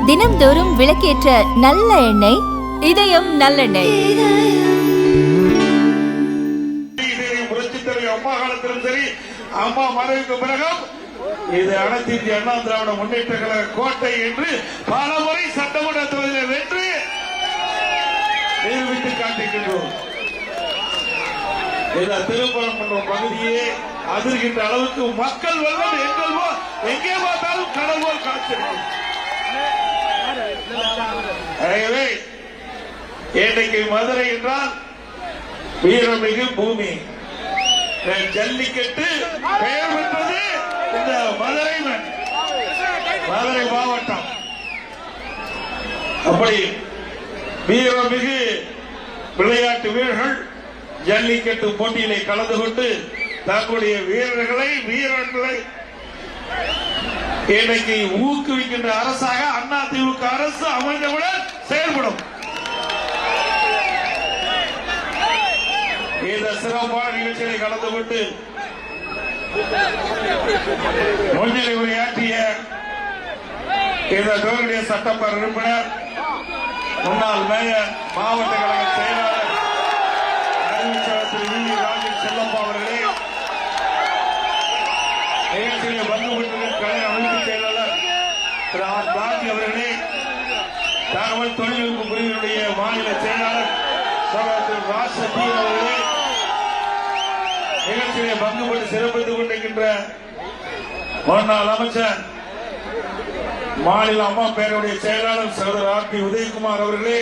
தினம்தோறும் விளக்கேற்ற நல்ல எண்ணெய் இதயம் நல்லெண்ணெய். அம்மா காலத்திலும் சரி, அம்மா மறைவுக்கு பிறகும் இது அனைத்து இந்திய அண்ணா திராவிட முன்னேற்ற கழக கோட்டை என்று பல முறை சட்டமன்ற தொகுதியில் வென்று நிரூபித்து காட்டுகின்றோம். இந்த திருப்பரங்குன்றம் பகுதியே அதிர்கின்ற அளவுக்கு மக்கள் வெள்ளம் எங்கே பார்த்தாலும் கடல் போல் காட்சிருக்கும். ஆகவே இன்றைக்கு மதுரை என்றால் வீரமிகு பூமி. ஜல்லிக்கட்டு பெயர் பெற்றது இந்த மதுரை மாவட்டம். அப்படி வீரமிகு விளையாட்டு வீரர்கள் ஜல்லிக்கட்டு போட்டியிலே கலந்து கொண்டு தங்களுடைய வீரர்களை இன்னைக்கு ஊக்குவிக்கின்ற அரசாக அண்ணா திமுக அரசு அமைந்தவுடன் செயல்படும். இந்த சிறப்பான நிகழ்ச்சியை கலந்து கொண்டு முன்னிலை உரையாற்றிய இந்த தொகுதியுடைய சட்டமன்ற உறுப்பினர் முன்னாள் மேயர் மாவட்ட கழக செயலாளர் திரு வி. ராஜன் செல்லப்பா அவர்களே, நிகழ்ச்சியை பங்கு பெற்ற கழக அமைப்பு செயலாளர் திரு ஆர். பாரதி அவர்களே, தகவல் தொழில்நுட்ப பிரிவினுடைய மாநில செயலாளர் திரு ராசதி அவர்களே, நிகழ்ச்சியை பங்கு பெற்று சிறப்பித்துக் கொண்டிருக்கின்ற முன்னாள் அமைச்சர் மாநில அம்மா பேரவையுடைய செயலாளர் சகோதரர் ஆர். பி. உதயகுமார் அவர்களே,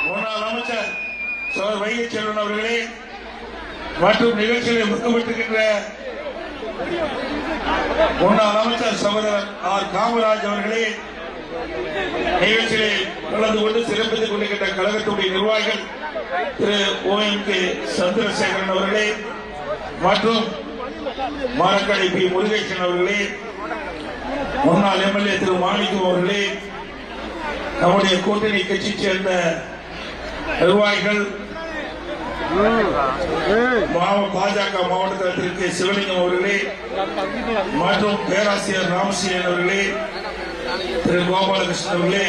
முன்னாள் அமைச்சர் சகோதரர் வைகை செல்வன் அவர்களே, மற்றும் நிகழ்ச்சிகளை பங்கு பெற்றிருக்கின்ற முன்னாள் அமைச்சர் சகோதரர் ஆர். காமராஜ் அவர்களே, நிகழ்ச்சியை கலந்து கொண்டு சிறப்பித்துக் கொண்டிருக்கின்ற கழகத்துடைய நிர்வாகிகள் திரு OMK சந்திரசேகரன் அவர்களே, மற்றும் மாரக்கடை பி. முருகேசன் அவர்களே, முன்னாள் MLA திரு மாணிக்கம் அவர்களே, நம்முடைய கூட்டணி கட்சியை சேர்ந்த நிர்வாகிகள், பாஜக மாவட்ட தலைவர் திரு சிவலிங்கம் அவர்களே, மற்றும் பேராசிரியர் ராமசீலன் அவர்களே, திரு கோபாலகிருஷ்ணன் அவர்களே,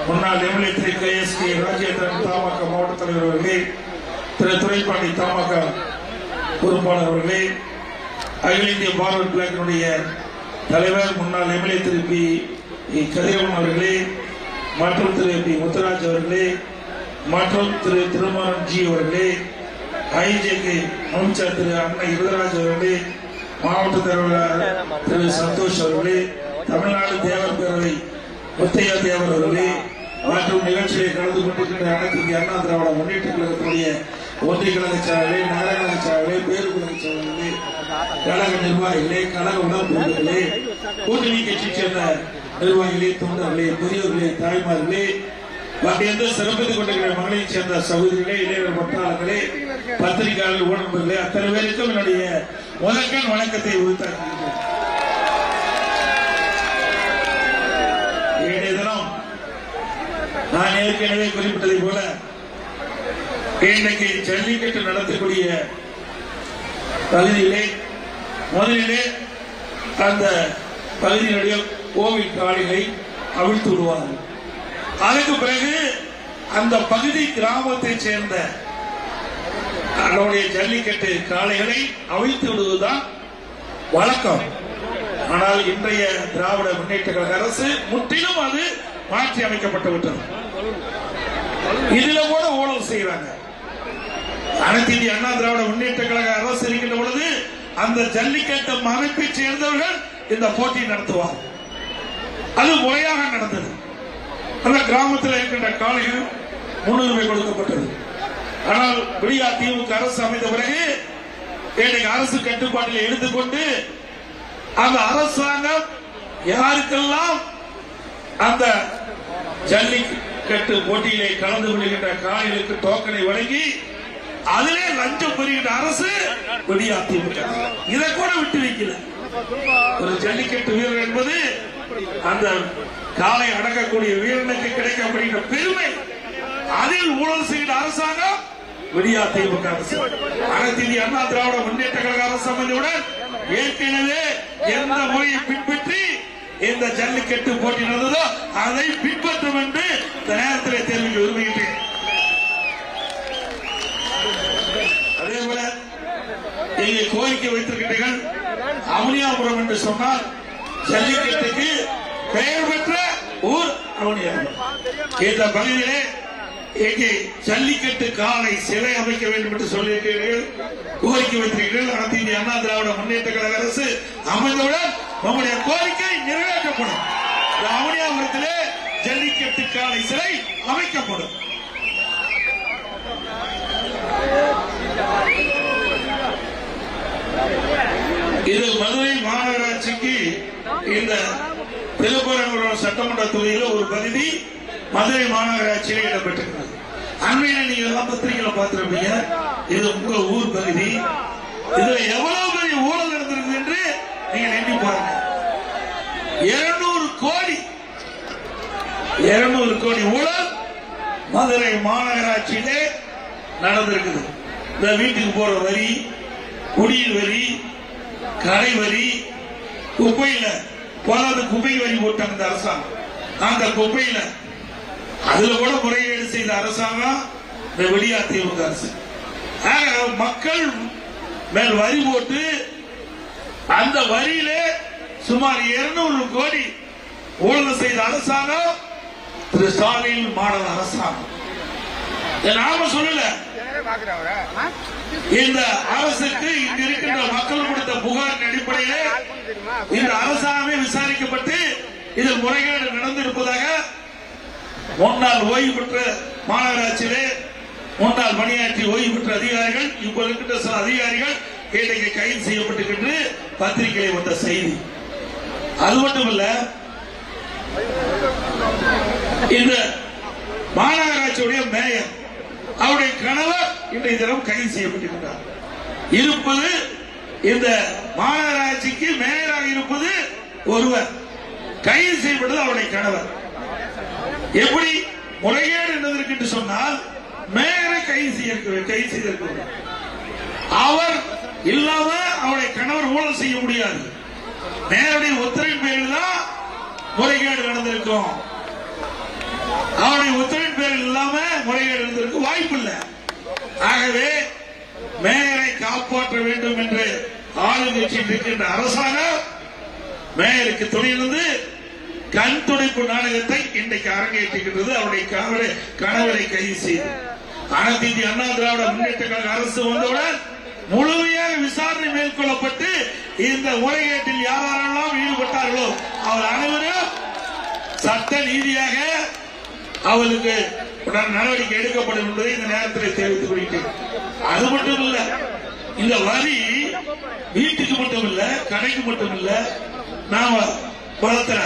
முன்னாள் MLA திரு KSK ராஜேந்திரன் தமாக மாவட்ட தலைவர் அவர்களே, திரு துரைப்பாண்டி தமாக பொறுப்பாளர் அவர்களே, அகில இந்திய பார்வர்ட் பிளாக்கினுடைய தலைவர் முன்னாள் MLA திரு பி. கதிரவன் அவர்களே, மற்றும் திரு பி. முத்துராஜ் அவர்களே, மற்றும் திரு திருமாரன் ஜி அவர்களே, IJK அமைச்சர் திரு அண்ணா இருதராஜ் அவர்களே, மாவட்ட தலைவர் திரு சந்தோஷ் அவர்களே, தமிழ்நாடு தேவர் பேரவை முத்தையா தேவர் அவர்களே, மற்றும் நிகழ்ச்சியை கலந்து கொண்டிருக்கின்ற அனைத்து இந்திய அண்ணா திராவிட முன்னேற்ற கழகத்துடைய ஒன்றிய கழக செயலாளர்களே, நகர கழக செயலாளர்களே, பேருக்கழக செயலாளர்களே, கழக நிர்வாகிகளே, கழக உடன்பிறப்புகளே, கூட்டணி கட்சியை சேர்ந்த நிர்வாகிகளே, தொண்டர்களே, பெரியவர்களே, தாய்மார்களே, மற்ற சிறப்பித்துக் கொண்டிருக்கிற மகளிரை சேர்ந்த சகோதரிகளே, இளைஞர் பற்றாளர்களே, பத்திரிகையாளர்கள், ஊடகங்களே, அத்தனை பேருக்கும் என்னுடைய முதற்கண் வணக்கத்தை உரித்தாக்குகிறேன். தினம் நான் ஏற்கனவே குறிப்பிட்டதை போல இன்றைக்கு ஜல்லிக்கட்டு நடத்தக்கூடிய பகுதியிலே முதலிலே அந்த பகுதியினுடைய கோவில் காளைகளை அவிழ்த்து விடுவார்கள். அதுக்கு பிறகு அந்த பகுதி கிராமத்தை சேர்ந்த அதனுடைய ஜல்லிக்கட்டு காளைகளை அவிழ்த்து விடுவதுதான் வழக்கம். ஆனால் இன்றைய திராவிட முன்னேற்ற கழக அரசு முற்றிலும் அது மாற்றி அமைக்கப்பட்டு விட்டது. இதுல கூட ஊழல் செய்யறாங்க. அனைத்து இந்திய அண்ணா திராவிட முன்னேற்ற கழக அரசு இருக்கின்ற பொழுது அந்த ஜல்லிக்கட்டு அமைப்பை சேர்ந்தவர்கள் இந்த போட்டி நடத்துவார். அது முறையாக நடந்தது. அந்த கிராமத்தில் இருக்கின்ற காளைகள் முன்னுரிமை கொடுக்கப்பட்டது. ஆனால் விடியா திமுக அரசு அமைந்த பிறகு இன்றைக்கு அரசு கட்டுப்பாட்டில் எடுத்துக்கொண்டு அந்த அரசாங்கம் யாருக்கெல்லாம் அந்த ஜல்லிக்கட்டு போட்டியிலே கலந்து கொள்கின்ற காளைகளுக்கு டோக்கனை வழங்கி அதிலே லஞ்சம் பெறுகின்ற அரசு விடியா திமுக. இதை கூட விட்டு வைக்கல. ஒரு ஜல்லிக்கட்டு வீரர் என்பது அந்த காளை அடக்கக்கூடிய வீரனுக்கு கிடைக்கப்படுகின்ற பெருமை. அதில் ஊழல் செய்கிற அரசாங்கம் விடியா திமுக அரசு. அனைத்து இந்திய அண்ணா திராவிட முன்னேற்ற கழக அரசு அமைந்தவுடன் ஏற்கனவே எந்த முறையை பின்பற்றி இந்த ஜல்லிக்கட்டு போட்டி நடந்ததோ அதை பின்பற்றும் என்று இந்த நேரத்தில் தெரிவிக்க விரும்புகின்றேன். அதே போல இங்கே கோரிக்கை வைத்திருக்கிறீர்கள். அவனியாபுரம் என்று சொன்னால் ஜல்லிக்கட்டுக்கு பெயர் பெற்ற ஊர் அவனியாபுரம். இந்த பகுதியிலே இங்கே ஜல்லிக்கட்டு காலை சிலை அமைக்க வேண்டும் என்று சொல்லியிருக்கிறீர்கள், கோரிக்கை வைத்திருக்கிறீர்கள். அனைத்து இந்திய அண்ணா திராவிட முன்னேற்ற கழக அரசு அமைந்தவுடன் நம்முடைய கோரிக்கை நிறைவேற்றப்படும். அவனியாபுரத்திலே ஜல்லிக்கட்டு காலை சிலை அமைக்கப்படும். இது மதுரை மாநகராட்சிக்கு இந்த திருப்பரங்குன்றம் சட்டமன்ற தொகுதியில் ஒரு பகுதி மதுரை மாநகராட்சியில் இடம்பெற்றிருக்கிறது. அண்மையில நீங்க எல்லாம் பத்திரிகையில பார்த்திருப்பீங்க. இது உங்க ஊர் பகுதி. இதுல எவ்வளவு பெரிய ஊழல் நடந்திருக்கு என்று நீங்க எண்ணி பாருங்க. 200 கோடி ஊழல் மதுரை மாநகராட்சியிலே நடந்திருக்குது. இந்த வீட்டுக்கு போற வரி, குடிநீர் வரி, கடை வரி, குப்பையில போதாது குப்பை வரி போட்டாங்க இந்த அரசாங்கம். அந்த குப்பையில அதுல கூட முறைகேடு செய்த அரசாங்கம் இந்த விடியா திமுக அரசு. மக்கள் மேல் வரி போட்டு அந்த வரியிலே சுமார் 200 கோடி ஊழல் செய்த அரசாங்கம் திரு ஸ்டாலின் மாடல் அரசாங்கம். நாம சொல்லல, இந்த அரசுக்கு இங்க இருக்கின்ற மக்கள் கொடுத்த புகாரின் அடிப்படையில் இந்த அரசாங்கமே விசாரிக்கப்பட்டு இதில் முறைகேடு நடந்திருப்பதாக முன்னாள் ஓய்வு பெற்ற மாநகராட்சியிலே முன்னாள் பணியாற்றி ஓய்வு பெற்ற அதிகாரிகள், இப்ப இருக்கின்ற சில அதிகாரிகள் இன்றைக்கு கைது செய்யப்பட்டிருக்கின்ற பத்திரிகையை வந்த செய்தி. அது மட்டுமல்ல, இந்த மாநகராட்சியுடைய மேயர் அவருடைய கணவர் இன்றைய தினம் கைது செய்யப்பட்டிருக்கிறார். இருப்பது இந்த மாநகராட்சிக்கு மேயராக இருப்பது ஒருவர், கைது செய்யப்பட்டது அவருடைய கணவர். எப்படி முறைகேடு என்பதற்கு என்று சொன்னால் மேயரை கைது செய்திருக்கிறார். அவர் இல்லாம அவருடைய கணவர் ஊழல் செய்ய முடியாது. மேயருடைய உத்தரவின் பேரில் தான் முறைகேடு நடந்திருக்கும். அவருடைய உத்தரவின் பேரில் இல்லாம முறைகேடு நடந்திருக்க வாய்ப்பு இல்லை. ஆகவே மேயரை காப்பாற்ற வேண்டும் என்று ஆளுங்கட்சியில் இருக்கின்ற அரசாங்கம் மேயருக்கு துணையிலிருந்து கண் துடைப்பு நாடகத்தை இன்றைக்கு அரங்கேற்றுகின்றது. அவருடைய கணவரை கைது செய்து அனைத்து இந்திய அண்ணா திராவிட முன்னேற்ற கழக அரசு வந்தவுடன் முழுமையாக விசாரணை மேற்கொள்ளப்பட்டு இந்த முறைகேட்டில் யாரெல்லாம் ஈடுபட்டார்களோ அவர் அனைவரும் சட்ட நீதியாக அவருக்கு நடவடிக்கை எடுக்கப்படும் என்பதை இந்த நேரத்தில் தெரிவித்துக் கொள்கிறேன். அது மட்டும் இல்ல, இந்த வரி வீட்டுக்கு மட்டும் இல்ல, கடைக்கு மட்டும் இல்ல, நாம வளர்த்துற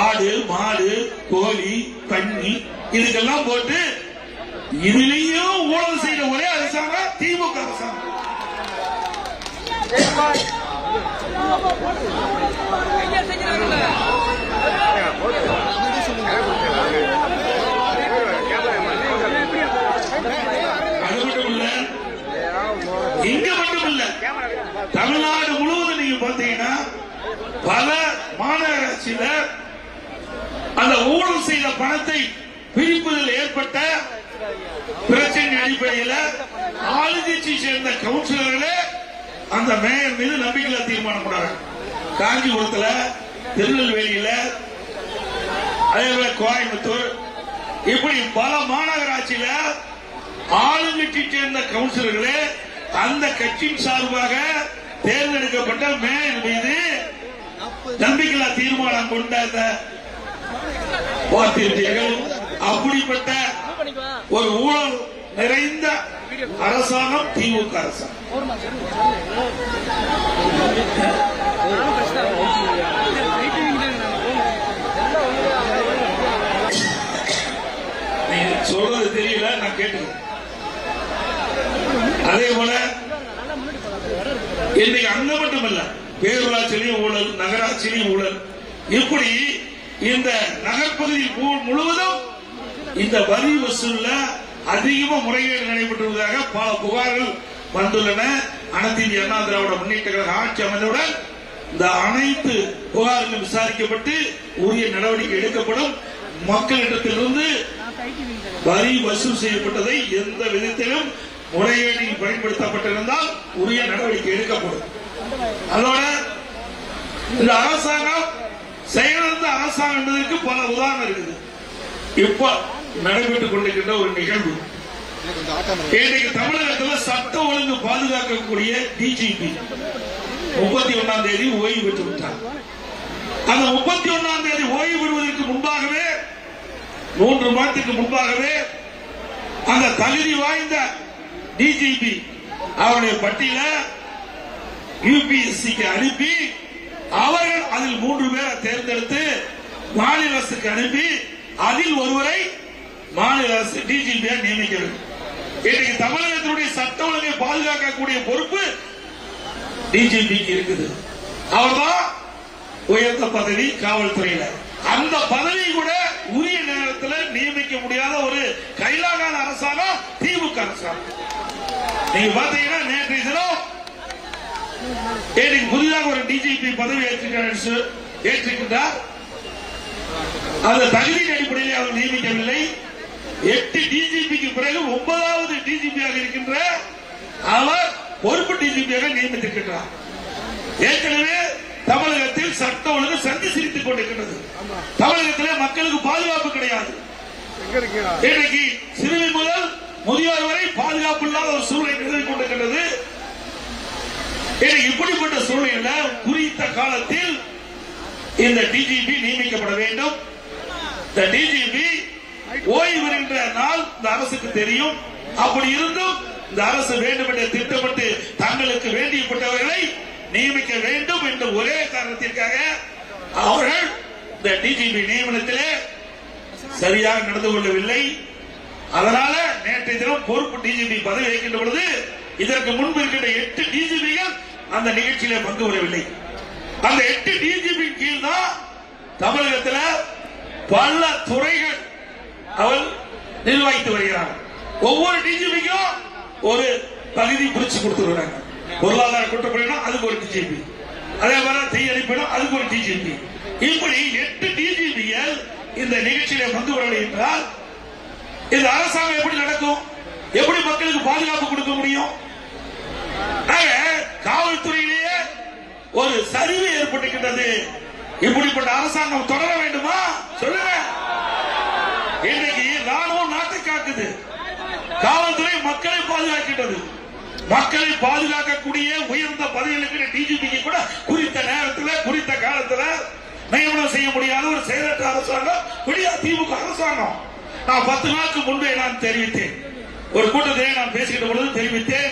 ஆடு, மாடு, கோழி, பன்னி இதுக்கெல்லாம் போட்டு இதுலயும் ஊழல் செய்த ஒரே அரசாங்கம் திமுக அரசாங்கம். அது மட்டும் இல்ல, இங்க மட்டும் இல்ல, தமிழ்நாடு முழுவதும் நீங்க பார்த்தீங்கன்னா பல மாநகராட்சியில அந்த ஊழல் செய்த பணத்தை பிரிப்பதில் ஏற்பட்ட பிரச்சனை அடிப்படையில் ஆளுங்கட்சி சேர்ந்த கவுன்சிலர்களே அந்த மேயர் மீது நம்பிக்கையில்லா தீர்மானம் போடுறாங்க. காஞ்சிபுரத்துல, திருநெல்வேலியில, அதே போல கோயம்புத்தூர், இப்படி பல மாநகராட்சியில ஆளுங்கட்சி சேர்ந்த கவுன்சிலர்களே அந்த கட்சியின் சார்பாக தேர்ந்தெடுக்கப்பட்ட மேயர் மீது நம்பிக்கையில்லா தீர்மானம் கொண்ட பார்த்தீர்கள். அப்படிப்பட்ட ஒரு ஊழல் நிறைந்த அரசாங்கம் திமுக அரசாங்கம். நீங்க சொல்றது தெரியல, நான் கேட்டுக்கிறேன். அதே போல இன்னைக்கு அங்க மட்டுமல்ல, பேரூராட்சியிலையும் ஊழல், நகராட்சியிலையும் ஊழல், இப்படி இந்த நகர்பகுதி முழுவதும் இந்த வரி வசூல்ல அதிகமா முறைகேடு நடைபெற்றுவதாக பல புகார்கள் வந்துள்ளன. அனைத்து இந்திய அண்ணா திராவிட முன்னேற்ற கழக ஆட்சி அமைந்தவுடன் இந்த அனைத்து புகார்களும் விசாரிக்கப்பட்டு உரிய நடவடிக்கை எடுக்கப்படும். மக்களிடத்திலிருந்து வரி வசூல் செய்யப்பட்டதை எந்த விதத்திலும் முறைகேட்டில் பயன்படுத்தப்பட்டிருந்தால் உரிய நடவடிக்கை எடுக்கப்படும். அதோட இந்த அரசாங்கம் செயலிழந்த அரசாங்கம் என்பதற்கு பல உதாரணம் இருக்குது. இப்ப நடைபெற்றுக் கொண்டிருக்கின்ற ஒரு நிகழ்வு, இன்றைக்கு தமிழகத்தில் சட்ட ஒழுங்கு பாதுகாக்கக்கூடிய டிஜிபி 31ஆம் தேதி ஓய்வு பெற்று விட்டார். அந்த 31ஆம் தேதி ஓய்வு பெறுவதற்கு முன்பாகவே 3 மாதத்துக்கு முன்பாகவே அந்த தகுதி வாய்ந்த டிஜிபி அவருடைய பட்டியல யுபிஎஸ்சிக்கு அனுப்பி அவர்கள் அதில் 3 பேரை தேர்ந்தெடுத்து மாநில அரசுக்கு அனுப்பி அதில் ஒருவரை மாநில அரசு டிஜிபியா நியமிக்கிறது. இன்றைக்கு தமிழகத்தினுடைய சட்ட ஒழுங்கை பாதுகாக்கக்கூடிய பொறுப்பு டிஜிபிக்கு இருக்குது. அவர்தான் உயர்ந்த பதவி காவல்துறையில. அந்த பதவி கூட உரிய நேரத்தில் நியமிக்க முடியாத ஒரு கைலாகான அரசாங்கம் திமுக அரசாங்கம். நீங்க பாத்தீங்கன்னா நேற்றைய தினம் புதிதாக ஒரு டிஜிபி பதவி ஏற்றிருக்கிறார். அந்த தகுதியின் அடிப்படையில் அவர் நியமிக்கவில்லை. 8 டிஜிபிக்கு பிறகு 9வது டிஜிபியாக இருக்கின்ற அவர் பொறுப்பு டிஜிபியாக நியமித்திருக்கிறார். ஏற்கனவே தமிழகத்தில் சட்ட ஒழுங்கு சந்தி சிரித்துக் கொண்டிருக்கிறது. தமிழகத்தில் மக்களுக்கு பாதுகாப்பு கிடையாது. இன்றைக்கு சிறுமி முதல் முதியோர் வரை பாதுகாப்பு இல்லாத ஒரு சூழ்நிலை நிலவி கொண்டிருக்கிறது. இப்படிப்பட்ட சூழ்நிலையில குறித்த காலத்தில் இந்த டிஜிபி நியமிக்கப்பட வேண்டும். இந்த டிஜிபி ஓய்வு பெறுகின்ற நாள் இந்த அரசுக்கு தெரியும். அப்படி இருந்தும் இந்த அரசு வேண்டும் என்று திட்டமிட்டு தங்களுக்கு வேண்டியப்பட்டவர்களை நியமிக்க வேண்டும் என்ற ஒரே காரணத்திற்காக அவர்கள் இந்த டிஜிபி நியமனத்திலே சரியாக நடந்து கொள்ளவில்லை. அதனால நேற்றைய தினம் பொறுப்பு டிஜிபி பதவி வைக்கின்ற பொழுது இதற்கு முன்பு இருக்கின்ற 8 டிஜிபிகள் அந்த நிகழ்ச்சியிலே பங்கு பெறவில்லை. அந்த 8 டிஜிபி கீழ் தான் தமிழகத்தில் பல துறைகள் அவள் நிர்வகித்து வருகிறார். ஒவ்வொரு டிஜிபிக்கும் ஒரு பகுதி பிரிச்சு கொடுத்துருக்காங்க. பொருளாதார குற்றப்படையினா அதுக்கு ஒரு டிஜிபி, அதே மாதிரி தீயணைப்பினும் அதுக்கு ஒரு டிஜிபி. இப்படி 8 டிஜிபிகள் இந்த நிகழ்ச்சியில பங்கு பெறவில்லை என்றால் இந்த அரசாங்கம் எப்படி நடக்கும்? எப்படி மக்களுக்கு பாதுகாப்பு கொடுக்க முடியும்? காவல்துறையிலேயே ஒரு சரிவு ஏற்பட்டிருக்கின்றது. இப்படிப்பட்ட அரசாங்கம் தொடர வேண்டுமா? சொல்லுங்க. இன்றைக்கு ராணுவம் நாட்டை காக்குது, காவல்துறை மக்களை பாதுகாக்கின்றது. மக்களை பாதுகாக்கக்கூடிய உயர்ந்த பதவிகளுக்கு டிஜிபிக்கு கூட குறித்த நேரத்தில் குறித்த காலத்தில் நியமனம் செய்ய முடியாத ஒரு செயலற்ற அரசாங்கம் திமுக அரசாங்கம். நான் 10 நாளுக்கு முன்பே நான் தெரிவித்தேன், ஒரு கூட்டத்திலே நான் பேசுகின்ற பொழுது தெரிவித்தேன்,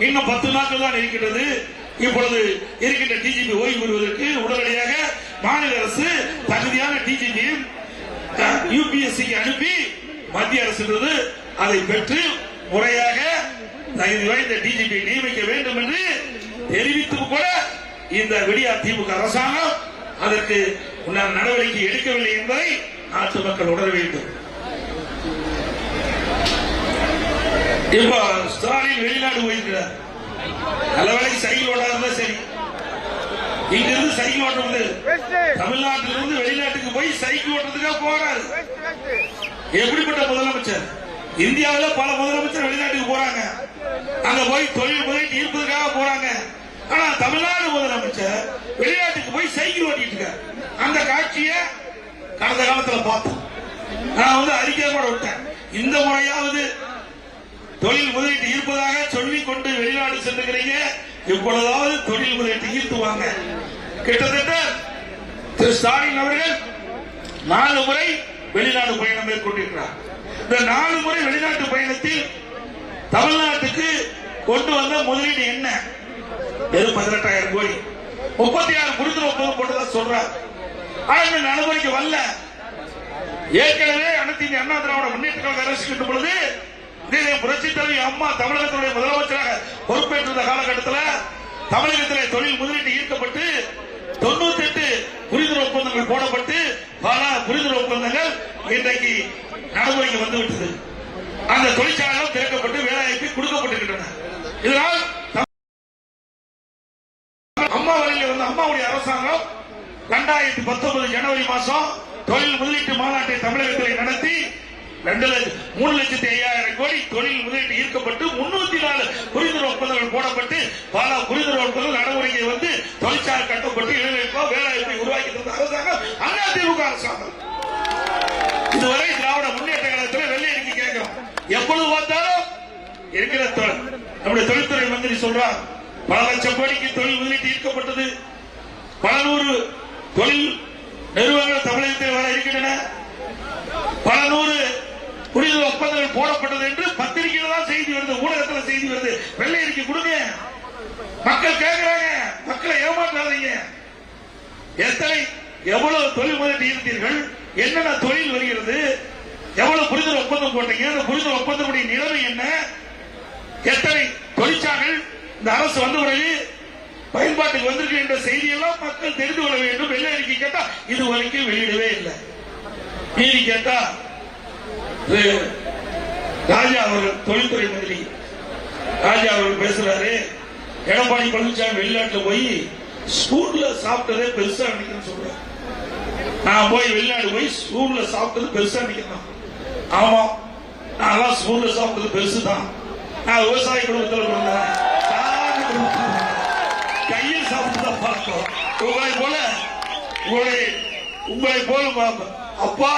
இன்னும் 10 நாட்கள் தான் இருக்கிறது. இப்பொழுது இருக்கின்ற டிஜிபி ஓய்வு பெறுவதற்கு உடனடியாக மாநில அரசு தகுதியான டிஜிபியும் யுபிஎஸ்சிக்கு அனுப்பி மத்திய அரசு அதை பெற்று முறையாக தகுதி வாய்ந்த டிஜிபி நியமிக்க வேண்டும் என்று தெரிவித்தும் கூட இந்த விடியா திமுக அரசாங்கம் அதற்கு உண்டான நடவடிக்கை எடுக்கவில்லை என்பதை நாட்டு மக்கள் உணர வேண்டும். இப்ப ஸ்டாலின் வெளிநாடு போயிருக்கிறார். நல்ல வேலைக்கு சைக்கிள் ஓட்டாத சரி, இங்கிருந்து சைக்கிள் ஓட்டுறது தமிழ்நாட்டிலிருந்து வெளிநாட்டுக்கு போய் சைக்கிள் ஓட்டுறதுக்காக போறாரு. எப்படிப்பட்ட முதலமைச்சர்? இந்தியாவில் பல முதலமைச்சர் வெளிநாட்டுக்கு போறாங்க, அங்க போய் தொழில் முதலீட்டு ஈர்ப்பதற்காக போறாங்க. ஆனா தமிழ்நாடு முதலமைச்சர் வெளிநாட்டுக்கு போய் சைக்கிள் ஓட்டிட்டு இருக்காரு. அந்த காட்சியை கடந்த காலத்தில் பார்த்தோம். நான் அறிக்கை கூட விட்டேன், இந்த முறையாவது தொழில் முதலீட்டு ஈர்ப்பதாக சொல்லிக் கொண்டு வெளிநாடு சென்றுகிறீங்க, இப்பொழுதாவது தொழில் முதலீட்டு ஈர்த்துவாங்க. கிட்டத்தட்ட திரு ஸ்டாலின் அவர்கள் 4 முறை வெளிநாடு பயணம் மேற்கொண்டிருக்கிறார். இந்த 4 முறை வெளிநாட்டு பயணத்தில் தமிழ்நாட்டுக்கு கொண்டு வந்த முதலீடு என்ன? வெறும் 18,000 கோடி, 36 புரிந்துணர்வு ஒப்பந்தம் போட்டதா சொல்றார். ஆனா நடைமுறைக்கு வரல. ஏற்கனவே அனைத்து இந்திய அண்ணா திராவிட முன்னேற்ற கழக அரசு பொழுது புரட்சி தலைவி அம்மா தமிழகத்துடைய முதலமைச்சராக பொறுப்பேற்றிருந்த காலகட்டத்தில் தமிழகத்தில் தொழில் முதலீட்டு ஈர்க்கப்பட்டு 98 புரிந்துணர்வு ஒப்பந்தங்கள் போடப்பட்டு பல புரிந்துணர்வு ஒப்பந்தங்கள் இன்றைக்கு நடைமுறைக்கு வந்துவிட்டது. அந்த தொழிற்சாலைகள் திறக்கப்பட்டு வேலைவாய்ப்பு கொடுக்கப்பட்டிருக்கின்றன. இதனால் அம்மா வழியில் வந்த அம்மாவுடைய அரசாங்கம் 2019 ஜனவரி மாதம் தொழில் முதலீட்டு மாநாட்டை தமிழகத்தில் நடத்தி 3,05,000 கோடி தொழில் முதலீட்டு ஈர்க்கப்பட்டு 304 புரிந்துணர்வு ஒப்பந்தங்கள் போடப்பட்டு பல புரிந்துணர்வு ஒப்பந்தங்கள் நடைமுறைக்கு வந்து தொழிற்சாலை கட்டப்பட்டு இளைஞர்களுக்கு வேலைவாய்ப்பை உருவாக்கி தந்த அரசாங்கம் அதிமுக அரசாங்கம். இதுவரை திராவிட முன்னேற்ற கழகத்தில் வெள்ளை அறிக்கை கேட்கிறோம். எப்பொழுது பார்த்தாலும் இருக்கிற நம்முடைய தொழில்துறை மந்திரி சொல்றார், பல லட்சம் கோடிக்கு தொழில் முதலீட்டு ஈர்க்கப்பட்டது, பல நூறு தொழில் நிறுவனங்கள் தமிழகத்தில் வர இருக்கின்றன, பல நூறு புரிந்துணர்வு ஒப்பந்தங்கள் போடப்பட்டது என்று பத்திரிகையில் தான் செய்தி வருது, ஊடகத்தில் செய்தி வருது. வெள்ளை அறிக்கை கொடுங்க, மக்கள் கேட்கிறாங்க, மக்களை ஏமாற்றாதீங்க. எவ்வளவு தொழில் முதலீட்டு ஈர்த்தீர்கள், என்னென்ன தொழில் வருகிறது, எவ்வளவு புரிந்துணர்வு ஒப்பந்தம் போட்டீங்க, அந்த புரிந்துணர்வு ஒப்பந்தமுடைய நிலைமை என்ன, எத்தனை தொழிற்சாலைகள் இந்த அரசு வந்த பிறகு பயன்பாட்டுக்கு வந்திருக்கு என்ற செய்தியெல்லாம் மக்கள் தெரிந்து கொள்ள வேண்டும். வெள்ளை அறிக்கை கேட்டா இதுவரைக்கும் வெளியிடவே இல்லை. மீறி கேட்டா ராஜா அவர்கள் தொழில்துறை மந்திரி ராஜா அவர்கள் பேசுறாரு, எடப்பாடி பழனிசாமி வெளிநாட்டில் போய் ஸ்கூல்ல சாப்பிட்டதே பெருசா நினைக்கிறேன்னு சொல்றேன். நான் போய் வெளிநாடு போய் ஸ்கூல்ல சாப்பிட்டது பெருசா நினைக்கிறேன். ஆமா, நான் ஸ்கூல்ல சாப்பிட்டது பெருசுதான். நான் விவசாய குடும்பத்தில் பிறந்தேன், கையில் சாப்பிட்டுதான் பழக்கம். உங்களை போல அப்பா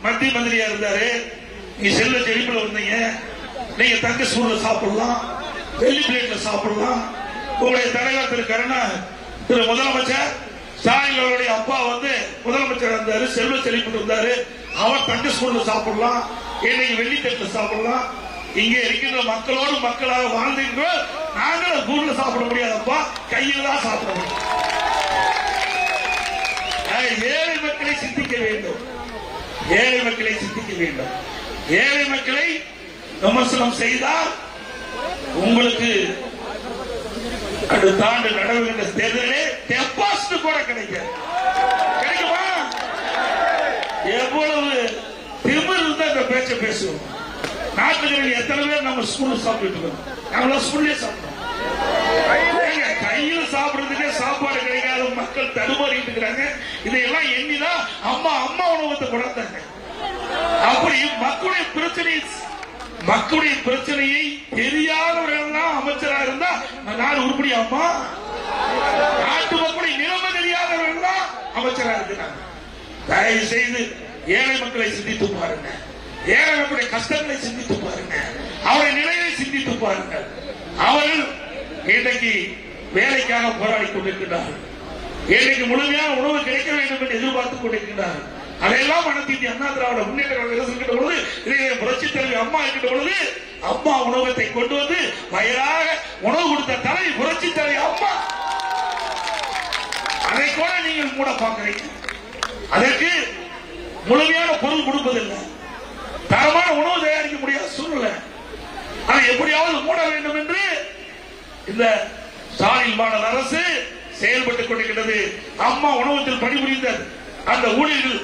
மத்திய மந்திரியா இருந்தாரு, நீங்க செல்வ செழிப்புல வந்தீங்க, நீங்க தங்க ஸ்கூல்ல சாப்பிடலாம், வெள்ளி பிளேட்ல சாப்பிடலாம். உங்களுடைய தலைவர் திரு முதலமைச்சர் ஸ்டாலின் அவருடைய அப்பா வந்து முதலமைச்சர் இருந்தாரு, செல்வ செழிப்பு இருந்தாரு, அவர் தங்க ஸ்கூல்ல சாப்பிடலாம், இன்னைக்கு வெள்ளி தட்டுல சாப்பிடலாம். இங்க இருக்கின்ற மக்களோடு மக்களாக வாழ்ந்துக்கிறோம். நாங்களும் ஸ்கூல்ல சாப்பிட முடியாதப்பா, கையில் தான் சாப்பிட முடியும். ஏழை மக்களை சிந்திக்க வேண்டும், ஏழை மக்களை சிந்திக்க வேண்டும். ஏழை மக்களை விமர்சனம் செய்தால் உங்களுக்கு அடுத்த ஆண்டு நடவுகின்ற தேர்தலே டெபாசிட் கூட கிடைக்குமா? எவ்வளவு திமிர் இருந்தா இந்த பேச்ச பேசுவோம். நாட்டுகளில் எத்தனை பேர் நம்ம ஸ்கூல்ல சாப்பிட்டு இருக்கோம், நம்மள ஸ்கூல்லே சாப்பிடுறோம். கையில் சாப்பிடுறதுக்கே சாப்பாடு கிடைக்காத மக்கள் தடுமாறிட்டு இருக்கிறாங்க. இதையெல்லாம் எண்ணிதான் அம்மா உணவத்தை கொடுத்தாங்க. அப்படி மக்களுடைய பிரச்சனையை தெரியாதவர்கள் தான் அமைச்சராக இருந்தா நாடு உருப்படியாமா? நாட்டு மக்களுடைய நிலைமை தெரியாதவர்கள் தான் அமைச்சராக இருக்கிறாங்க. தயவு செய்து ஏழை மக்களை சிந்தித்து பாருங்க, ஏழை மக்களுடைய கஷ்டங்களை சிந்தித்து பாருங்க, அவருடைய நிலையை சிந்தித்து பாருங்க. அவர்கள் இன்றைக்கு வேலைக்காக போராடி கொண்டிருக்கிறார்கள், இன்றைக்கு முழுமையான உணவு கிடைக்க வேண்டும் என்று எதிர்பார்த்துக் கொண்டிருக்கிறார்கள். அதையெல்லாம் நடத்தி அண்ணா திராவிட முன்னேற்ற கழகம் இருக்கின்ற பொழுது, புரட்சி தலைவி அம்மா இருக்கின்ற பொழுது, அம்மா உணவகத்தை கொண்டு வந்து வயலாக உணவு கொடுத்த தலைவி புரட்சி தலைவி அம்மா. அதை கூட நீங்கள் மூட பார்க்கிறீங்க. அதற்கு முழுமையான பொருள் கொடுப்பதில்லை, தரமான உணவு தயாரிக்க முடியாத சூழ்நிலை. அதை எப்படியாவது மூட வேண்டும் என்று இந்த ஸ்டாலின் மாடல் அரசு செயல்பட்டுக் கொண்டிருக்கிறது. அம்மா உணவகத்தில் பணிபுரிந்த அந்த ஊழியர்கள்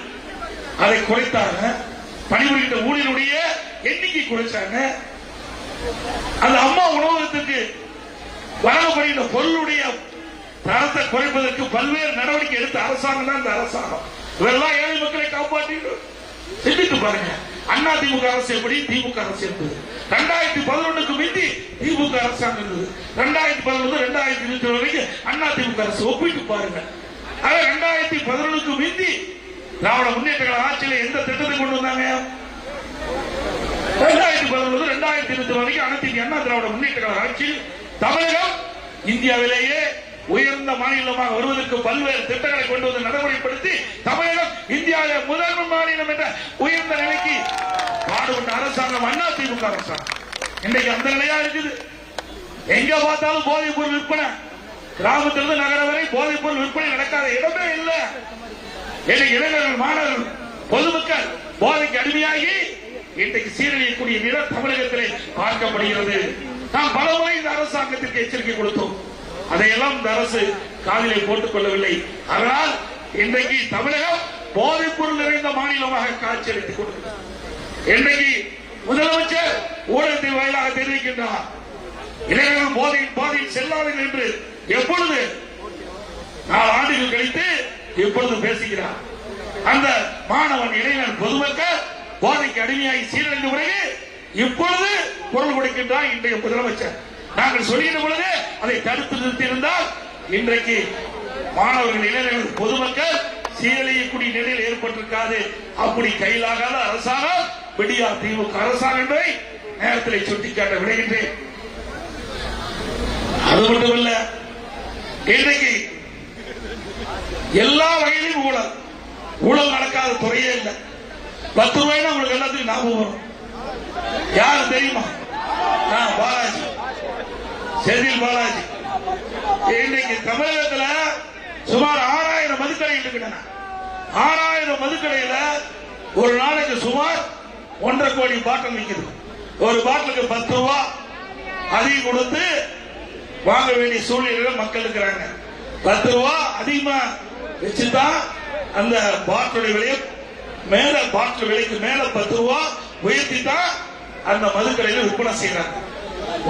அதை குறைத்தாங்க, பணிபுரிகின்ற ஊழியருடைய எண்ணிக்கை குறைச்சாங்க. அந்த அம்மா உணவகத்திற்கு வழங்கப்படுகின்ற பொருளுடைய தரத்தை குறைப்பதற்கு பல்வேறு நடவடிக்கை எடுத்த அரசாங்கம் தான் இந்த அரசாங்கம். இதெல்லாம் ஏழை மக்களை காப்பாற்றிட்டு சிந்தித்து பாருங்க. அண்ணா திமுக அரசு எப்படி, திமுக அரசு இருந்தது. 2011க்கு முந்தி திமுக அரசாங்கம் இருந்தது. 2011 2020 வரைக்கும் அண்ணா திமுக அரசு ஒப்பிட்டு பாருங்க. 2011க்கு முந்தி திராவிட முன்னேற்ற கழக ஆட்சியில் எந்த திட்டத்தை கொண்டு வந்தாங்க? 2011 2020 வரைக்கும் அனைத்து அண்ணா திராவிட முன்னேற்ற கழக ஆட்சியில் தமிழகம் இந்தியாவிலேயே உயர்ந்த மாநிலமாக வருவதற்கு பல்வேறு திட்டங்களை கொண்டு வந்து நடைமுறைப்படுத்தி தமிழகம் இந்தியாவிலே முதன்மை மாநிலம் என்ற உயர்ந்த நிலைக்கு பாடுபட்ட அரசாங்கம் அண்ணா திமுக அரசாங்கம். இன்றைக்கு அந்த நிலையா இருக்குது. எங்க பார்த்தாலும் போதைப் பொருள் விற்பனை, கிராமத்திலிருந்து நகரம் வரை போதைப் பொருள் விற்பனை நடக்காத இடமே இல்லை. இன்னைக்கு இளைஞர்கள், மாணவர்கள், பொதுமக்கள் போதைக்கு அடிமையாகி இன்றைக்கு சீரழியக்கூடிய நிலம் தமிழகத்திலே பார்க்கப்படுகிறது. நாம் பல முறை இந்த அரசாங்கத்திற்கு எச்சரிக்கை கொடுத்தோம். அதையெல்லாம் இந்த அரசு காதிலே போட்டுக் கொள்ளவில்லை. அதனால் இன்றைக்கு தமிழகம் போதைப் பொருள் நிறைந்த மாநிலமாக காட்சியளித்துக் கொண்டிருக்கிறது. இன்றைக்கு முதலமைச்சர் ஊடகத்தின் வாயிலாக தெரிவிக்கின்றார். இளைஞர்கள் போதையில் செல்லாதீர்கள் என்று எப்பொழுது 4 ஆண்டுகள் கழித்து இப்பொழுது பேசுகிறார். அந்த மாணவன் இளைஞர் பொதுமக்கள் போதைக்கு அடிமையாகி சீரழிந்த பிறகு இப்பொழுது குரல் கொடுக்கின்றார் இன்றைய முதலமைச்சர். நாங்கள் சொல்கின்ற பொழுது அதை தடுத்து நிறுத்தியிருந்தால் இன்றைக்கு மாணவர்கள் இளைஞர்கள் பொதுமக்கள் சீரழியக்கூடிய நிலையில் ஏற்பட்டிருக்காது. அப்படி கையிலாகாத அரசாங்கம் விடியா திமுக அரசாங்கம் என்பதை நேரத்தில் சுட்டிக்காட்ட விடுகின்றேன். அது மட்டுமல்ல, இன்றைக்கு எல்லா வகையிலும் ஊழல் நடக்காத துறையே இல்லை. 10 ரூபாய்னா உங்களுக்கு எல்லாத்துக்கும் ஞாபகம் வரும். யாரு தெரியுமா? பாலாஜி, செந்தில் பாலாஜி. இன்றைக்கு தமிழகத்தில் சுமார் 6000 மதுக்கடைகள் இருக்கின்றன. 6000 மதுக்கடையில ஒரு நாளைக்கு சுமார் 1.5 கோடி பாட்டில் விற்கிறது. ஒரு பாட்டிலுக்கு 10 ரூபா அதிகம் கொடுத்து வாங்க வேண்டிய சூழ்நிலையில மக்கள் இருக்கிறாங்க. 10 ரூபா அதிகமா வச்சுதான் அந்த பாட்டிலுடைய விலையை மேல, பாட்டில் விலைக்கு மேல 10 ரூபா உயர்த்தி தான் அந்த மதுக்கடையில விற்பனை செய்யறாங்க.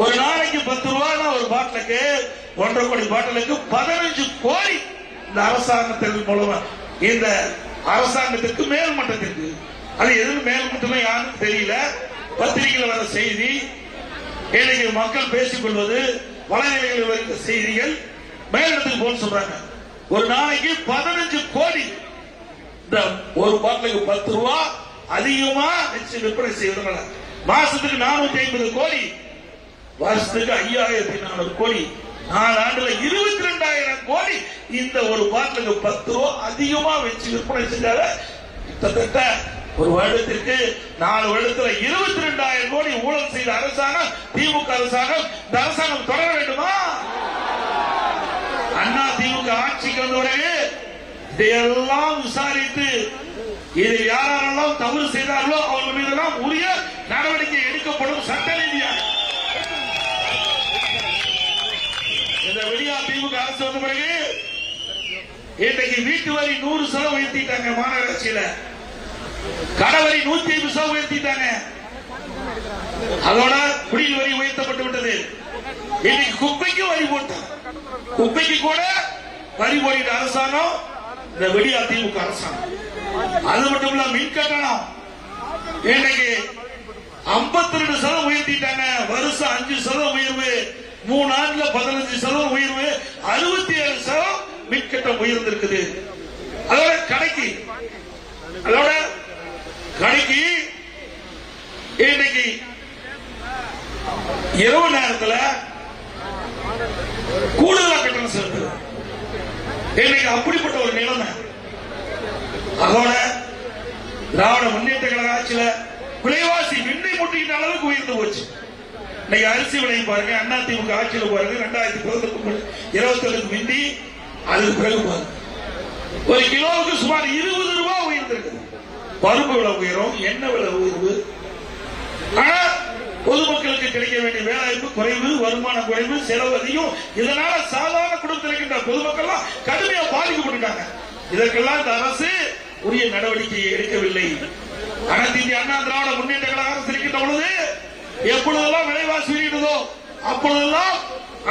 ஒரு நாளைக்கு 10 ரூபாய் ஒரு பாட்டிலுக்கு 1.5 கோடி பாட்டிலுக்கு 15 கோடி இந்த அரசாங்கத்தின் மூலமா, இந்த அரசாங்கத்திற்கு மேல்மட்டத்திற்கு, அது எதுக்கு மேல்மட்டமே யாருன்னு தெரியல. பத்திரிகையில் வர செய்தி, இன்னைக்கு மக்கள் பேசிக் கொள்வது, வலைநிலைகளில் வருகிற செய்திகள் மேலிடத்துக்கு போன்னு சொல்றாங்க. ஒரு நாளைக்கு 15 கோடி இந்த ஒரு பாட்டிலுக்கு 10 ரூபா அதிகமா வச்சு விற்பனை செய்வதனால மாசத்துக்கு 450 கோடி, வருஷத்துக்கு 5400 கோடி, 4 ஆண்டுல 22,000 கோடி இந்த ஒரு பாட்டிலுக்கு 10 ரூபா அதிகமா வச்சு விற்பனை செஞ்சால கிட்டத்தட்ட ஒரு வருடத்திற்கு 4 வருடத்துல 22,000 கோடி ஊழல் செய்த அரசாங்கம் திமுக அரசாங்கம். இந்த அரசாங்கம் தொடர வேண்டுமா? அண்ணா திமுக ஆட்சிக்கு வந்தவரே இதையெல்லாம் விசாரித்து இதை யாரெல்லாம் தவறு செய்தார்களோ அவர்கள் மீதெல்லாம் உரிய நடவடிக்கை எடுக்கப்படும் சட்ட ரீதியாக. இந்த விடியா திமுக அரசு வந்த பிறகு இன்றைக்கு வீட்டு வரி 100% உயர்த்திட்டாங்க. மாநகராட்சியில கடவரி 150% உயர்த்திட்டாங்க. அதோட குடிநீர் வரி உயர்த்தப்பட்டு விட்டது. இன்னைக்கு குப்பைக்கு வரி போட்டாங்க. குப்பைக்கு கூட வரி போயிட்ட அரசாங்கம் இந்த விடியா திமுக அரசாங்கம். அது மட்டும் இல்ல, மின் கட்டணம் இன்னைக்கு 52% உயர்த்திட்டாங்க. வருஷம் 5% உயர்வு, 3 ஆண்டுல 15% உயர்வு, 67% மின்கட்டணம் உயர்ந்திருக்குது. அதோட கடைக்கு இன்னைக்கு இரவு நேரத்தில் கூடுதலா கட்டணம் செலுத்துது. இன்னைக்கு அப்படிப்பட்ட ஒரு நிலைமை. அதோட திராவிட முன்னேற்ற கழக ஆட்சியில விலைவாசி விண்ணை முட்டிக்கிட்ட அளவுக்கு உயர்ந்து போச்சு. இன்னைக்கு அரிசி விலை பாருங்க, அண்ணா திமுக ஆட்சியில் பாருங்க 2027 மிந்தி அதுக்கு பிறகு பாருங்க ஒரு கிலோவுக்கு சுமார் 20 ரூபாய் உயர்ந்திருக்கு. பருப்பு விலை உயரும், எண்ணெய் விலை உயர்வு. ஆனா பொதுமக்களுக்கு கிடைக்க வேண்டிய வேலைவாய்ப்பு குறைவு, வருமானம் குறைவு, செலவு அதிகம். இதனால சாதாரண குடும்பத்தில் இருக்கின்ற பொதுமக்கள் கடுமையா பாதிக்கப்பட்டாங்க. இதற்கெல்லாம் இந்த அரசு உரிய நடவடிக்கையை எடுக்கவில்லை. அனைத்து இந்திய அண்ணா திராவிட முன்னேற்ற கழக அரசு இருக்கின்ற பொழுது எப்பொழுதெல்லாம் விலைவாசி வெளியிடுதோ அப்பொழுதெல்லாம்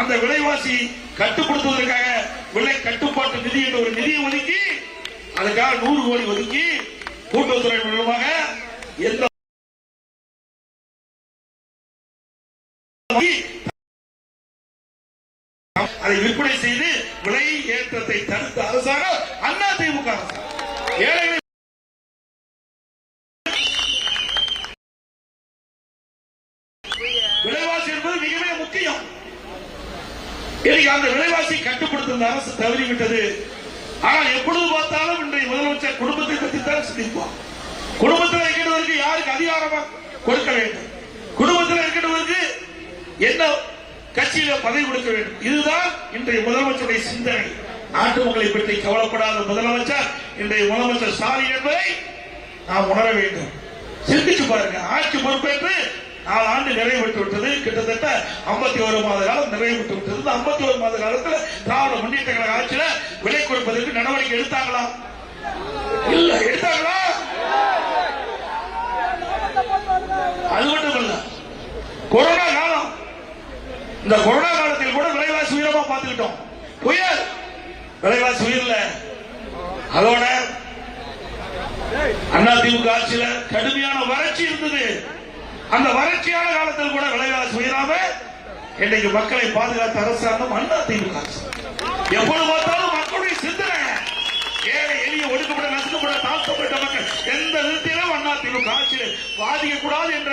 அந்த விலைவாசி கட்டுப்படுத்துவதற்காக விலை கட்டுப்பாட்டு நிதி என்ற ஒரு நிதியை ஒதுக்கி அதுக்காக 100 கோடி ஒதுக்கி கூட்டுறவுத்துறை மூலமாக எந்த அதை விற்பனை செய்து விலை ஏற்றத்தை தடுத்த அரசாங்கம் அண்ணா திமுக அரசாங்கம். ஏழைகள் விலைவாசி என்பது மிக மிக முக்கியம். அந்த விலைவாசி கட்டுப்படுத்தும் அரசு தவறிவிட்டது. ஆனால் எப்பொழுது பார்த்தாலும் இன்றைய முதலமைச்சர் குடும்பத்தை பற்றி தான் சிந்திப்பார். குடும்பத்தில் இருக்கிறவருக்கு யாருக்கு அதிகாரமா கொடுக்க வேண்டும், குடும்பத்தில் இருக்கிறவருக்கு என்ன கட்சியில பதவி கொடுக்க வேண்டும், இதுதான் இன்றைய முதலமைச்சருடைய சிந்தனை. நாட்டு மக்களை பற்றி கவலைப்படாத முதலமைச்சர் இன்றைய முதலமைச்சர் ஸ்டாலின் என்பதை நாம் உணர வேண்டும். சிந்திச்சு பாருங்க. ஆட்சி பொறுப்பேற்று 4 ஆண்டு நிறைவேற்றி விட்டது. கிட்டத்தட்ட 51 மாத காலம் நிறைவேற்றி விட்டது. 51 மாத காலத்தில் திராவிட முன்னேற்ற கழக ஆட்சியில விலை கொடுப்பதற்கு நடவடிக்கை எடுத்தாங்களா? இல்ல. எடுத்தாங்களா? அது மட்டுமல்ல, கொரோனா காலம், இந்த கொரோனா காலத்தில் கூட விலைவாசி உயரமா பார்த்துக்கிட்டோம். புயல் விலைவாசி உயர்ல, அதோட அதிமுக ஆட்சியில கடுமையான வறட்சி இருந்தது. அந்த வறட்சியான காலத்தில் கூட விலைவாசி உயராம இன்னைக்கு மக்களை பாதுகாத்த அரசாங்கம் அதிமுக ஆட்சி. எப்பொழுது பார்த்தாலும் மக்களுடைய சிந்தனை ஏழை எளிய ஒடுக்கப்பட்ட நசுக்கப்பட்ட தாழ்த்தப்பட்ட மக்கள் எந்த விதத்திலும் அதிமுக ஆட்சியில் பாதிக்க கூடாது என்ற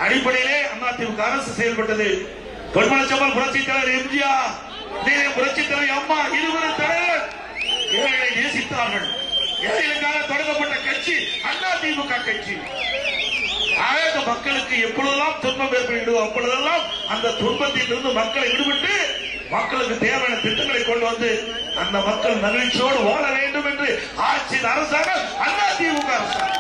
அடிப்படையிலே அதிமுக அரசு செயல்பட்டது. பொன்மனச்செம்மல் புரட்சித் தலைவர் எம்ஜிஆர், புரட்சித் தலைவர் அம்மா, இருவரும் தலைவர் ஏழைகளை நேசித்தார்கள். ஏழைகளுக்காக தொடங்கப்பட்ட கட்சி அதிமுக கட்சி. மக்களுக்கு எப்பொழுதெல்லாம் துன்பம் ஏற்படுகிறதோ அப்பொழுதெல்லாம் அந்த துன்பத்தில் இருந்து மக்களை விடுவிட்டு மக்களுக்கு தேவையான திட்டங்களை கொண்டு வந்து அந்த மக்கள் மகிழ்ச்சியோடு வாழ வேண்டும் என்று ஆட்சியின் அரசாங்கம் அதிமுக அரசாங்கம்.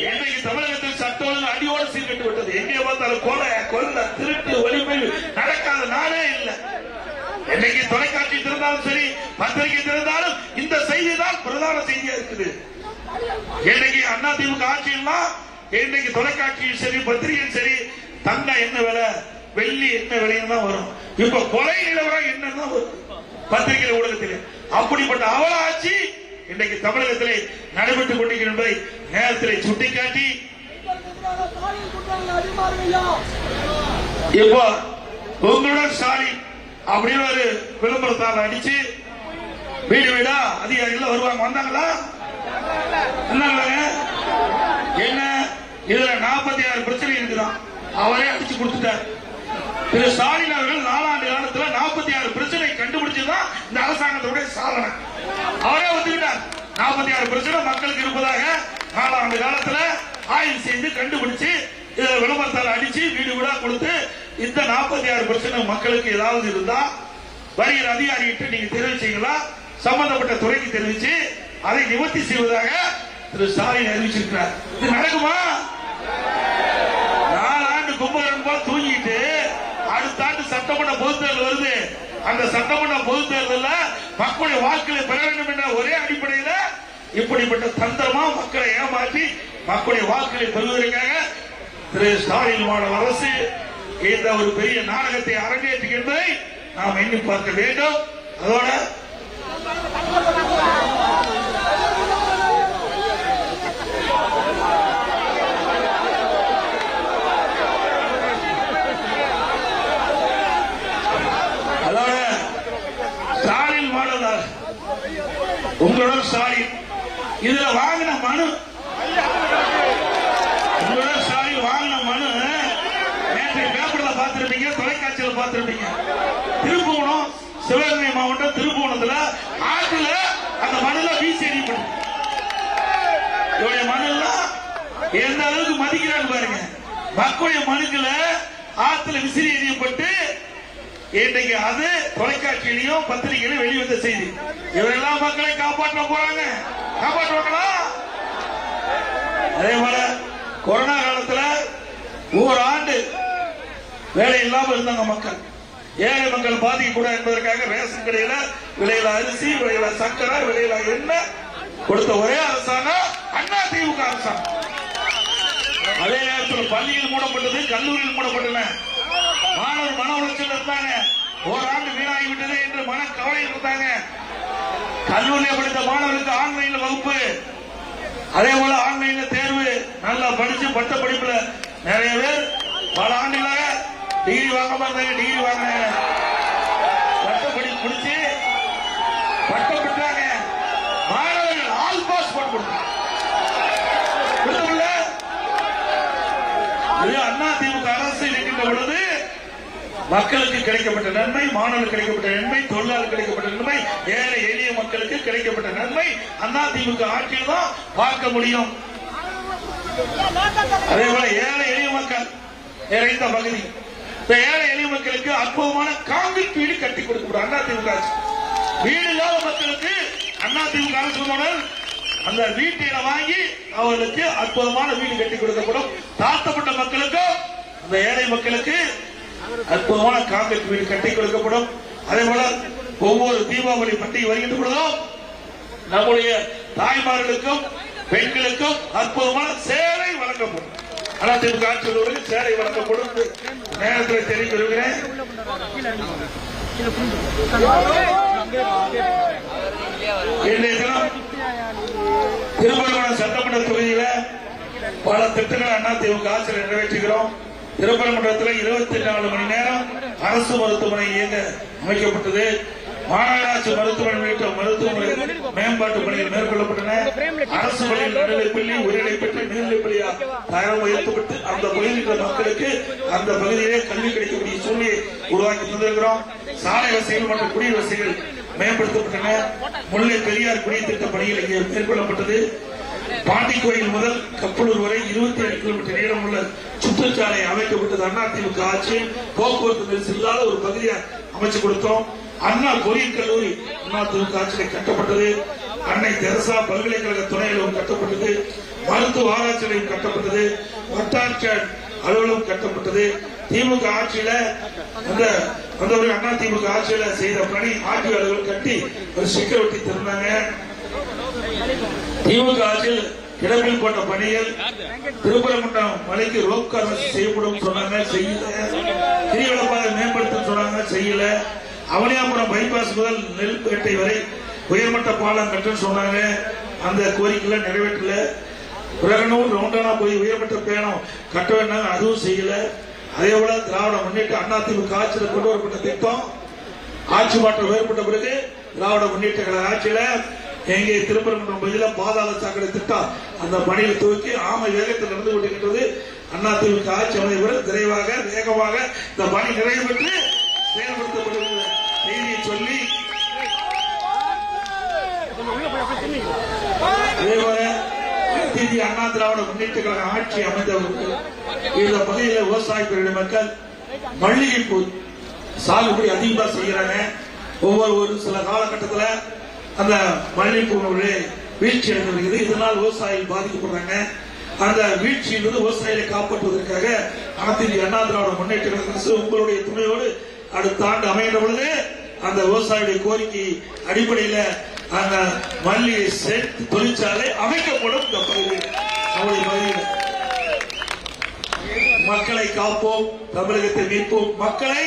இன்றைக்கு தமிழகத்தில் சட்ட ஒழுங்கு அடியோடு சீர்கட்டு விட்டது. எங்கே பார்த்தாலும் கொலை, கொள்ள, திருட்டு, வலிமை நடக்காத நாளே இல்லை. இன்னைக்கு தொலைக்காட்சி திறந்தாலும் சரி, பத்திரிகை திறந்தாலும் இந்த செய்தி தான் பிரதான செய்தியா இருக்குது. இன்னைக்கு அதிமுக ஆட்சியில்னா இன்னைக்கு தொலைக்காட்சியும் சரி, பத்திரிகையும் சரி, தங்கம் என்ன விலை, வெள்ளி என்ன விலைன்னு தான் வரும். இப்ப கொலை நிலவரம் என்னன்னா பத்திரிகை ஊடகத்திலே அப்படிப்பட்ட அவல ஆட்சி இன்றைக்கு தமிழகத்திலே நடைபெற்றுக் கொண்டிருக்கிற என்பதை நேரத்திலே சுட்டிக்காட்டி, இப்போ உங்களுடன் ஸ்டாலின் அப்படின்னு ஒரு விளம்பரத்தால் அடிச்சு வீடு வீடா அதிகாரிகள் வருவாங்க. வந்தாங்களா? என்ன இதுல 46 பிரச்சனை இருக்குதான், அவரே அடிச்சு கொடுத்துட்டார். திரு ஸ்டாலின் அவர்கள் 4 ஆண்டு காலத்துல 46 பிரச்சனை கண்டுபிடிச்சதுதான் இந்த அரசாங்கத்துடைய சாதனை. அவரே ஒத்துக்கிட்டார். 46 பிரச்சனை மக்களுக்கு இருப்பதாக 4 ஆண்டு காலத்துல ஆய்வு செய்து கண்டுபிடிச்சு விளம்பரத்தால் அடிச்சு வீடு வீடா கொடுத்து இந்த 46 பிரச்சனை மக்களுக்கு ஏதாவது இருந்தா வருகிற அதிகாரிகிட்ட நீங்க தெரிவிச்சீங்களா, சம்பந்தப்பட்ட துறைக்கு தெரிவிச்சு அதை நிவர்த்தி செய்வதாக திரு ஸ்டாலின் அறிவிச்சிருக்கிறார். இது நடக்குமா? 4 ஆண்டு கும்பகரணம் போல தூங்கிட்டு அடுத்த ஆண்டு சட்டமன்ற பொதுத் தேர்தல் வருது. அந்த சட்டமன்ற பொதுத் தேர்தலில் மக்களுடைய வாக்குகளை பெற வேண்டும் என்ற ஒரே அடிப்படையில் இப்படிப்பட்ட தந்திரமா மக்களை ஏமாற்றி மக்களுடைய வாக்குகளை பெறுவதற்காக திரு ஸ்டாலின் மாடல் அரசு இந்த ஒரு பெரிய நாடகத்தை அரங்கேற்றுகின்றதை நாம் எண்ணி பார்க்க வேண்டும். அதோட ஸ்டாலின் மாடல் உங்களோட ஸ்டாலின் இதுல வாங்கின மனு, உங்களோட ஸ்டாலின் வாங்கின மனு நேற்று பேப்பர்ல பார்த்திருப்பீங்க, தொலைக்காட்சியில் பார்த்திருப்பீங்க. திருப்புவனம், சிவகங்கை மாவட்டம் திருப்புவனத்துல ஆற்றுல அந்த மனுல வீசி எறியப்படும். இவருடைய மனுலாம் எந்த அளவுக்கு மதிக்கிறான்னு பாருங்க. மக்களுடைய மனுக்களை ஆற்றுல விசிறி எறியப்பட்டு இன்றைக்கு அது தொலைக்காட்சியிலையும் பத்திரிகையிலும் வெளிவந்த செய்தி. இவரெல்லாம் மக்களை காப்பாற்ற போறாங்க. காப்பாற்றுவாங்களா? அதே போல கொரோனா காலத்துல ஒரு ஆண்டு வேலை இல்லாம இருந்தாங்க மக்கள். ஏழை மக்கள் பாதிக்க கூட என்பதற்காக ரேஷன் கடையில விலையில அரிசி, விலையில சக்கரை, விலையில எண்ணெய் கொடுத்த ஒரே அரசாங்கம் அதிமுக அரசாங்கம். அதே நேரத்தில் பள்ளியில் மூடப்பட்டது, கல்லூரியில் மூடப்பட்டன. மாணவர் மன உளைச்சல் இருந்தாங்க. ஓராண்டு வீணாகி விட்டது என்று மன கவலை இருந்தாங்க. கல்லூரியில் படித்த மாணவர்களுக்கு ஆன்லைன்ல வகுப்பு, அதே போல ஆன்லைன்ல தேர்வு, நல்லா படிச்சு பட்ட படிப்புல நிறைய பேர் பல ஆண்டுகளாக டிகிரி வாங்காம இருந்தாங்க. டிகிரி வாங்க பட்ட படிப்பு முடிச்சு பட்டம் பெற்றாங்க. மாணவர்கள் ஆல் பாஸ் போட்டு கொடுத்தாங்க. அதிமுக அரசு இருக்கின்ற பொழுது மக்களுக்கு கிடைக்கப்பட்ட நன்மை, மாணவர்களுக்கு கிடைக்கப்பட்ட நன்மை, தொழிலாளர்களுக்கு கிடைக்கப்பட்ட நன்மை, ஏழை எளிய மக்களுக்கு கிடைக்கப்பட்ட நன்மை அதிமுக ஆட்சியில் தான் பார்க்க முடியும். அதே போல ஏழை எளிய மக்கள் நிறைந்த பகுதி, இந்த ஏழை எளிய மக்களுக்கு அற்புதமான காங்கிரீட் வீடு கட்டி கொடுக்கப்படும் அதிமுக ஆட்சி. வீடு இல்லாத மக்களுக்கு அதிமுக அரசு அந்த வீட்டை வாங்கி அவர்களுக்கு அற்புதமான வீடு கட்டி கொடுக்கப்படும். தாழ்த்தப்பட்ட மக்களுக்கு, அந்த ஏழை மக்களுக்கு அற்புதமான காங்கிரீட் வீடு கட்டி கொடுக்கப்படும். அதே போல ஒவ்வொரு தீபாவளி பண்டிகை வருகின்ற பொழுதும் நம்முடைய தாய்மார்களுக்கும் பெண்களுக்கும் அற்புதமான சேவை வழங்கப்படும். அதிமுக ஆட்சியில் சேலை வழங்கப்படும் நேரத்தில் தெரிவித்து வருகிறேன். இன்றைய தினம் திருப்பரங்குன்றம் சட்டமன்ற தொகுதியில பல திட்டங்களை அதிமுக ஆட்சியில் நிறைவேற்றுகிறோம். திருப்பரங்குன்றத்தில் 24 மணி நேரம் அரசு மருத்துவமனை இயங்க அமைக்கப்பட்டது. மாநகராட்சி மருத்துவமனை உள்ளிட்ட மருத்துவமனை மேம்பாட்டு பணிகள் மேற்கொள்ளப்பட்டன. அரசு பள்ளியில் நடுநிலைப்பள்ளி, உயர்நிலைப்பள்ளி, நீர்நிலைப்பள்ளியா தரம் உயர்த்தப்பட்டு அந்த பகுதியில் மக்களுக்கு அந்த பகுதியிலே கல்வி கிடைக்கக்கூடிய சூழ்நிலையை உருவாக்கி தந்திருக்கிறோம். சாலை வசதிகள் மற்றும் குடிநீர் வசதிகள் மேம்படுத்தப்பட்டன. முல்லை பெரியார் குடிநீர் திட்ட பணிகள் இங்கே மேற்கொள்ளப்பட்டது. பாண்டிக்கோயில் முதல் கப்பலூர் வரை 27 கிலோமீட்டர் நீளம் உள்ள சுற்றுச்சாலை அமைக்கப்பட்டது. அதிமுக ஆட்சி போக்குவரத்து நெரிசல் இல்லாத ஒரு பகுதியை அமைச்சு கொடுத்தோம். அண்ணா பொறியியல் கல்லூரி அதிமுக ஆட்சியில் கட்டப்பட்டது. அன்னை தெரசா பல்கலைக்கழக துணை அலுவலகம் கட்டப்பட்டது. மருத்துவ ஆராய்ச்சி நிலையம் கட்டப்பட்டது. வட்டாட்சியர் அலுவலகம் கட்டப்பட்டது. திமுக ஆட்சியில அதிமுக ஆட்சியில செய்த பணி ஆட்சி அலுவலகம் கட்டி ஒரு ஸ்டிக்கர் ஒட்டி திறந்தாங்க. திமுக ஆட்சியில் கிடப்பில் போட்ட பணிகள் திருப்பரங்குன்றம் மலைக்கு ரோப் கார் செய்யப்படும் சொன்னாங்க, செய்யல. கிரிவலப்பாதை மேம்படுத்த சொன்னாங்க, செய்யல. அவனியாபுரம் பைபாஸ் முதல் நெல்பேட்டை வரை உயர்மட்ட பாலம் கட்டுன்னு சொன்னாங்க, அந்த கோரிக்கைகளை நிறைவேற்றல. பிரகனூர் ரவுண்டானா போய் உயர்மட்ட பேனம் கட்ட வேண்டாம், அதுவும் செய்யல. அதே போல திராவிட முன்னேற்ற அதிமுக ஆட்சியில் கொண்டு வரப்பட்ட திட்டம் ஆட்சி மாற்றம் ஏற்பட்ட பிறகு திராவிட முன்னேற்ற கழக ஆட்சியில எங்கே திருப்பரங்குன்றம் பகுதியில் பாதாள சாக்கடை திட்டம் அந்த பணியை துவக்கி ஆமை வேகத்தில் நடந்து கொண்டிருக்கிறது. அதிமுக ஆட்சி அமைப்பு விரைவாக வேகமாக இந்த பணி நிறைவு பெற்று செயல்படுத்தப்படுகிற செய்தியை சொல்லி அதேபோல அண்ணா திராவிட முன்னேற்ற கழக ஆட்சி அமைந்தவர்கள் இந்த பகுதியில் விவசாய பிரிவு மக்கள் மல்லிகைப்பூ சாகுபடி அதிகமா செய்யறாங்க. ஒவ்வொரு சில காலகட்டத்தில் அந்த மல்லிகைப்பூ வீழ்ச்சி அடைந்திருக்கிறது. இதனால் விவசாயிகள் பாதிக்கப்படுறாங்க. அந்த வீழ்ச்சியிலிருந்து விவசாயிகளை காப்பாற்றுவதற்காக அனைத்து அண்ணா திராவிட முன்னேற்ற கழக அரசு உங்களுடைய துணையோடு அடுத்த ஆண்டு அமைகிற பொழுது அந்த விவசாயியுடைய கோரிக்கை அடிப்படையில் அந்த மல்லிகை சேர்த்து தொழிற்சாலை அமைக்கப்படும். இந்த பகுதியில் நம்முடைய பகுதியில் மக்களை காப்போம், தமிழகத்தை மீட்போம், மக்களை